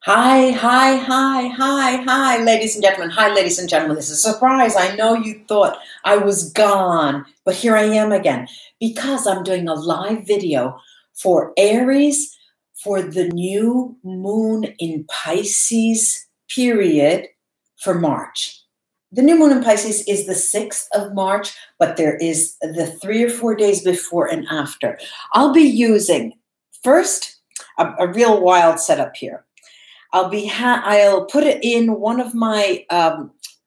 Hi, hi, hi, hi, hi, ladies and gentlemen. Hi, ladies and gentlemen. This is a surprise. I know you thought I was gone, but here I am again because I'm doing a live video for Aries for the new moon in Pisces period for March. The new moon in Pisces is the 6th of March, but there is the 3 or 4 days before and after. I'll be using first a real wild setup here. I'll put it in one of my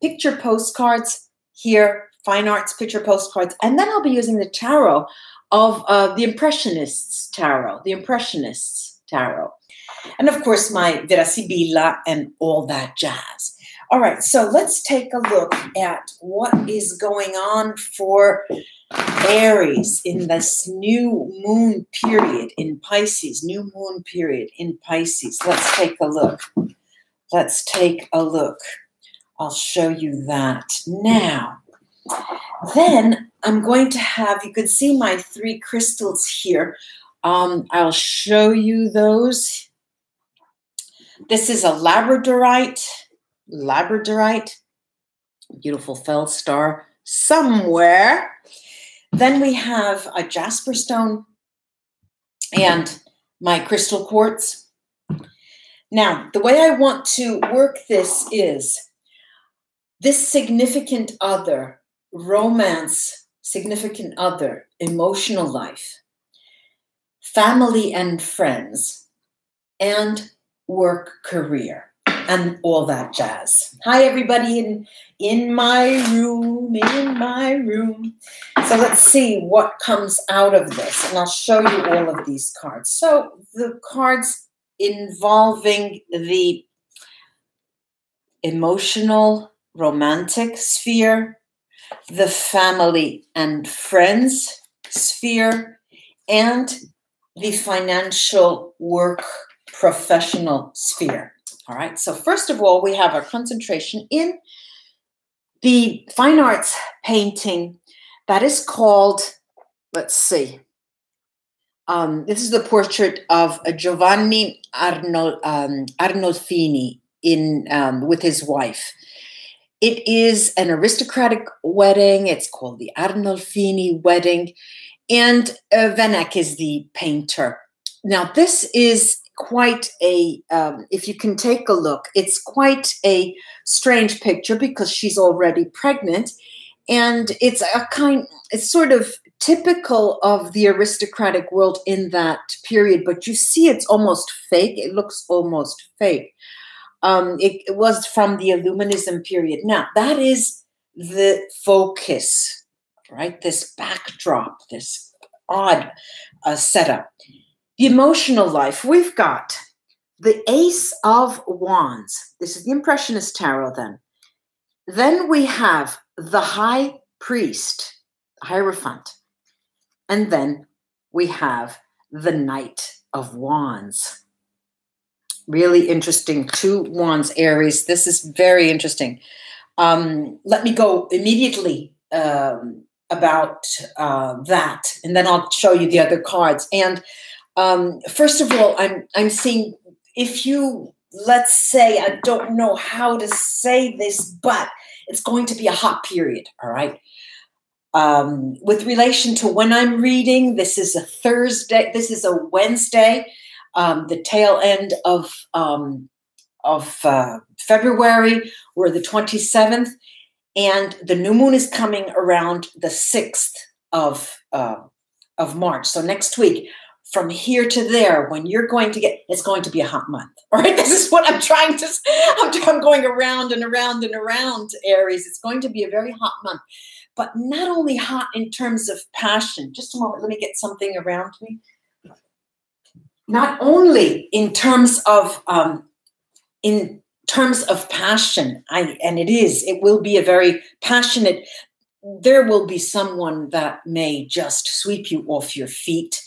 picture postcards here, fine arts picture postcards, and then I'll be using the tarot of the Impressionists tarot, and of course my Vera Sibilla and all that jazz. All right, so let's take a look at what is going on for Aries in this new moon period in Pisces, new moon period in Pisces. Let's take a look. Let's take a look. I'll show you that now. Then I'm going to have, you can see my 3 crystals here. I'll show you those. This is a labradorite, beautiful feldspar somewhere. Then we have a jasper stone and my crystal quartz. Now, the way I want to work this is this significant other, romance, significant other, emotional life, family and friends, and work career, and all that jazz. Hi, everybody in my room, So let's see what comes out of this, and I'll show you all of these cards. So the cards involving the emotional, romantic sphere, the family and friends sphere, and the financial work professional sphere. All right, so first of all, we have our concentration in the fine arts painting that is called, let's see, this is the portrait of Giovanni Arnolfini with his wife. It is an aristocratic wedding. It's called the Arnolfini wedding, and Vanek is the painter. Now, this is quite a, if you can take a look, it's quite a strange picture because she's already pregnant, and it's sort of typical of the aristocratic world in that period, but you see it's almost fake. It looks almost fake. It was from the Illuminism period. Now, that is the focus, right? This backdrop, this odd setup. The emotional life, we've got the Ace of Wands. This is the Impressionist tarot then. Then we have the High Priest, Hierophant. And then we have the Knight of Wands. Really interesting. 2 wands, Aries. This is very interesting. Let me go immediately about that, and then I'll show you the other cards. And first of all, I'm seeing, if you, let's say, I don't know how to say this, but it's going to be a hot period, all right? With relation to when I'm reading, this is a Thursday, this is a Wednesday, the tail end of February, or the 27th, and the new moon is coming around the 6th of March. So next week, from here to there, when you're going to get, it's going to be a hot month. All right, this is what I'm trying to, I'm going around and around and around, Aries. It's going to be a very hot month, but not only hot in terms of passion. Just a moment, let me get something around me. Not only in terms of passion, it will be a very passionate, there will be someone that may just sweep you off your feet.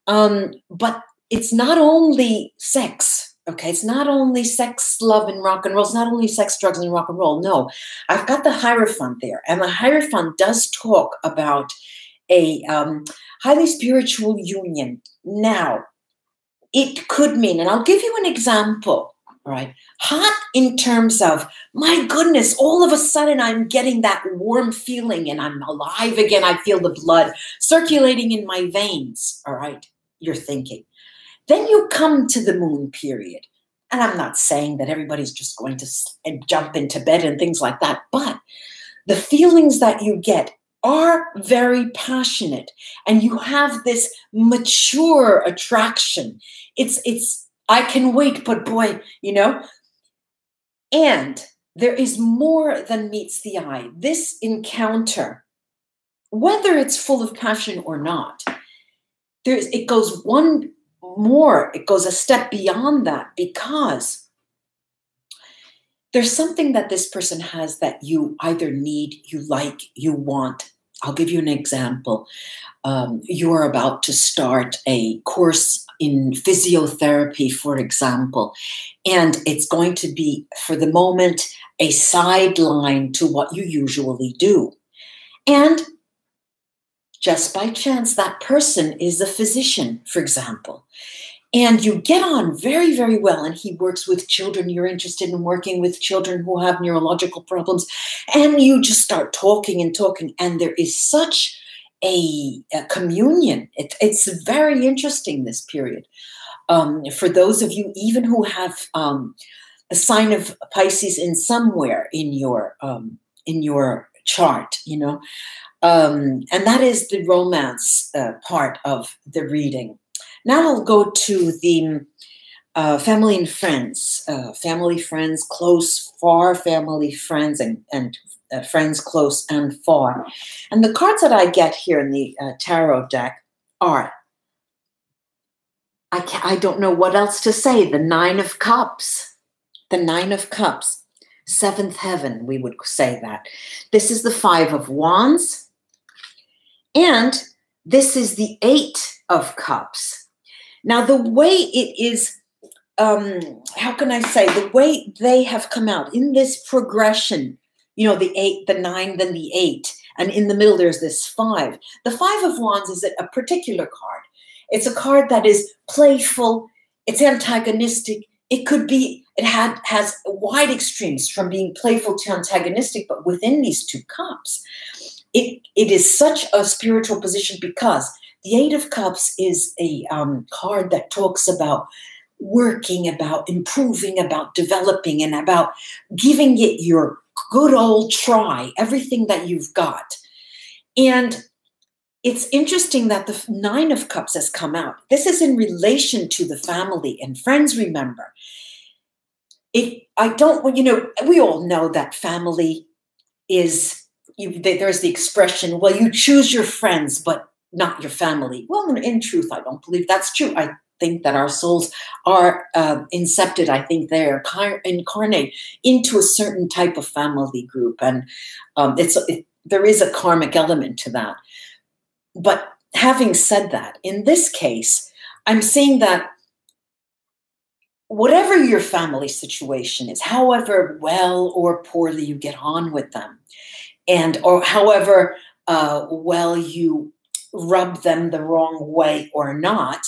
But it's not only sex, okay? It's not only sex, love, and rock and roll. It's not only sex, drugs, and rock and roll. No, I've got the Hierophant there. And the Hierophant does talk about a highly spiritual union. Now, it could mean, and I'll give you an example. all right? Hot in terms of, my goodness, all of a sudden I'm getting that warm feeling and I'm alive again. I feel the blood circulating in my veins, all right? You're thinking. Then you come to the moon period. And I'm not saying that everybody's just going to jump into bed and things like that, but the feelings that you get are very passionate, and you have this mature attraction. It's I can wait, but boy, you know. And there is more than meets the eye. This encounter, whether it's full of passion or not, it goes one more, it goes a step beyond that, because there's something that this person has that you either need, you like, you want. I'll give you an example. You're about to start a course in physiotherapy, for example, and it's going to be, for the moment, a sideline to what you usually do. And just by chance, that person is a physician, for example, and you get on very, very well, and he works with children. You're interested in working with children who have neurological problems, and you just start talking and talking, and there is such a communion. It's very interesting, this period. For those of you even who have the sign of Pisces in somewhere in your chart, you know, and that is the romance part of the reading. Now I'll go to the family and friends, close, far family, friends, and friends close and far. And the cards that I get here in the tarot deck are, I don't know what else to say, the Nine of Cups. The Nine of Cups, seventh heaven, we would say that. This is the Five of Wands, and this is the Eight of Cups. Now, the way it is, how can I say, the way they have come out in this progression, you know, the 8, the 9, then the 8, and in the middle there's this 5. The Five of Wands is a particular card. It's a card that is playful, it's antagonistic. It could be, it has wide extremes from being playful to antagonistic, but within these two cups, it is such a spiritual position, because the Eight of Cups is a card that talks about working, about improving, about developing, and about giving it your good old try, everything that you've got. And it's interesting that the Nine of Cups has come out. This is in relation to the family and friends, remember. I don't, you know, we all know that family is, there's the expression, well, you choose your friends, but not your family. Well, in truth, I don't believe that's true. I think that our souls are incepted. I think they are incarnate into a certain type of family group. And there is a karmic element to that. But having said that, in this case, I'm saying that whatever your family situation is, however well or poorly you get on with them, or however well you rub them the wrong way or not.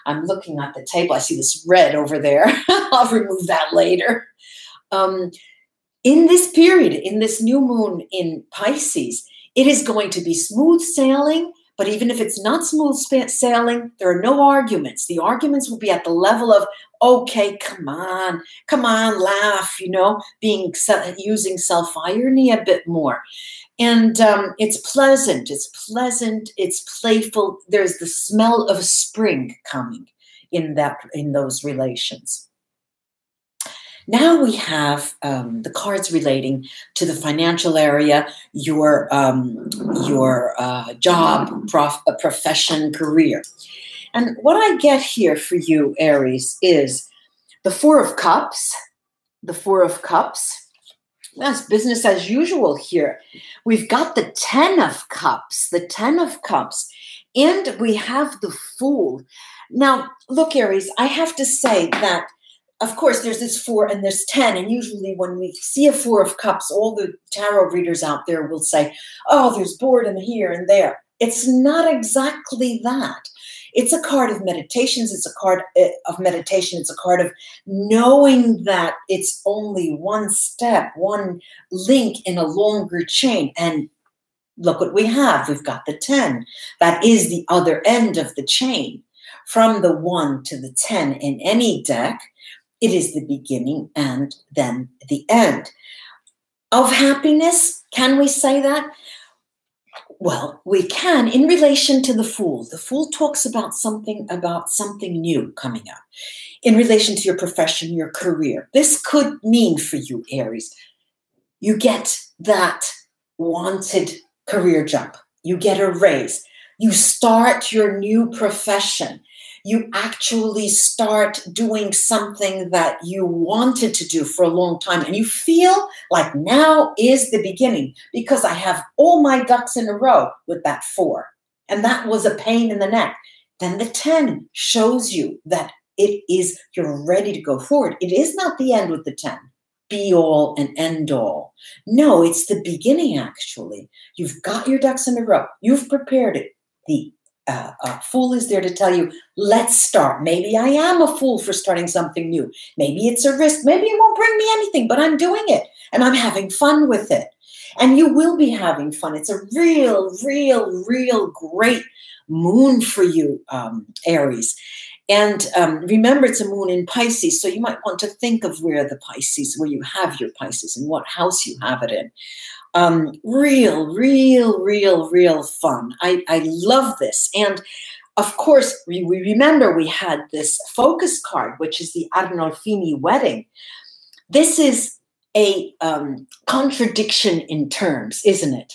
I'm looking at the table. I see this red over there. I'll remove that later. In this period, in this new moon in Pisces, it is going to be smooth sailing. But even if it's not smooth sailing, there are no arguments. The arguments will be at the level of, okay, come on, laugh, you know, using self-irony a bit more. And it's pleasant, it's playful. There's the smell of spring coming in those relations. Now we have the cards relating to the financial area, your job, profession, career. And what I get here for you, Aries, is the Four of Cups. The Four of Cups. That's business as usual here. We've got the Ten of Cups. The Ten of Cups. And we have the Fool. Now, look, Aries, I have to say that, of course, there's this 4 and there's 10. And usually when we see a 4 of Cups, all the tarot readers out there will say, oh, there's boredom here and there. It's not exactly that. It's a card of meditations. It's a card of meditation. It's a card of knowing that it's only one step, one link in a longer chain. And look what we have. We've got the 10. That is the other end of the chain. From the 1 to the 10 in any deck, it is the beginning and then the end. Of happiness, can we say that? Well, we can in relation to the Fool. The Fool talks about something new coming up in relation to your profession, your career. This could mean for you, Aries, you get that wanted career jump. You get a raise. You start your new profession. You actually start doing something that you wanted to do for a long time, and you feel like now is the beginning because I have all my ducks in a row with that 4. And that was a pain in the neck. Then the 10 shows you that you're ready to go forward. It is not the end with the 10. Be all and end all. No, it's the beginning, actually. You've got your ducks in a row. You've prepared it. The Fool is there to tell you, let's start. Maybe I am a fool for starting something new. Maybe it's a risk. Maybe it won't bring me anything, but I'm doing it and I'm having fun with it. And you will be having fun. It's a real, real, real great moon for you, Aries. And remember, it's a moon in Pisces, so you might want to think of where you have your Pisces and what house you have it in. Real, real, real, real fun. I love this. And of course, we remember we had this focus card, which is the Arnolfini wedding. This is a contradiction in terms, isn't it?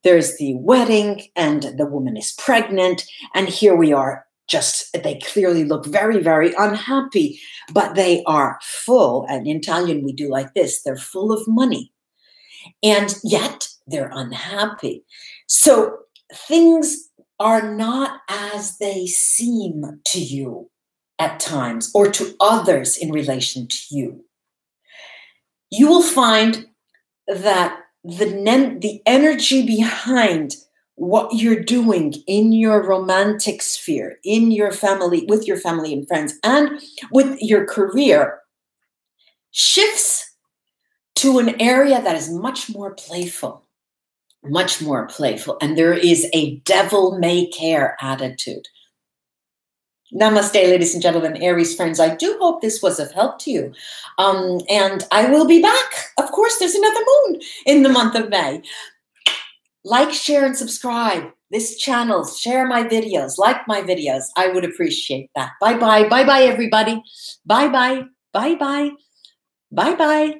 There's the wedding and the woman is pregnant. And here we are. They clearly look very, very unhappy, but they are full. And in Italian, we do like this. They're full of money. And yet they're unhappy. So things are not as they seem to you at times or to others in relation to you. You will find that the energy behind what you're doing in your romantic sphere, in your family, with your family and friends, and with your career shifts to an area that is much more playful, and there is a devil-may-care attitude. Namaste, ladies and gentlemen, Aries friends. I do hope this was of help to you. And I will be back. Of course, there's another moon in the month of May. Like, share, and subscribe this channel. Share my videos. Like my videos. I would appreciate that. Bye-bye. Bye-bye, everybody. Bye-bye. Bye-bye. Bye-bye.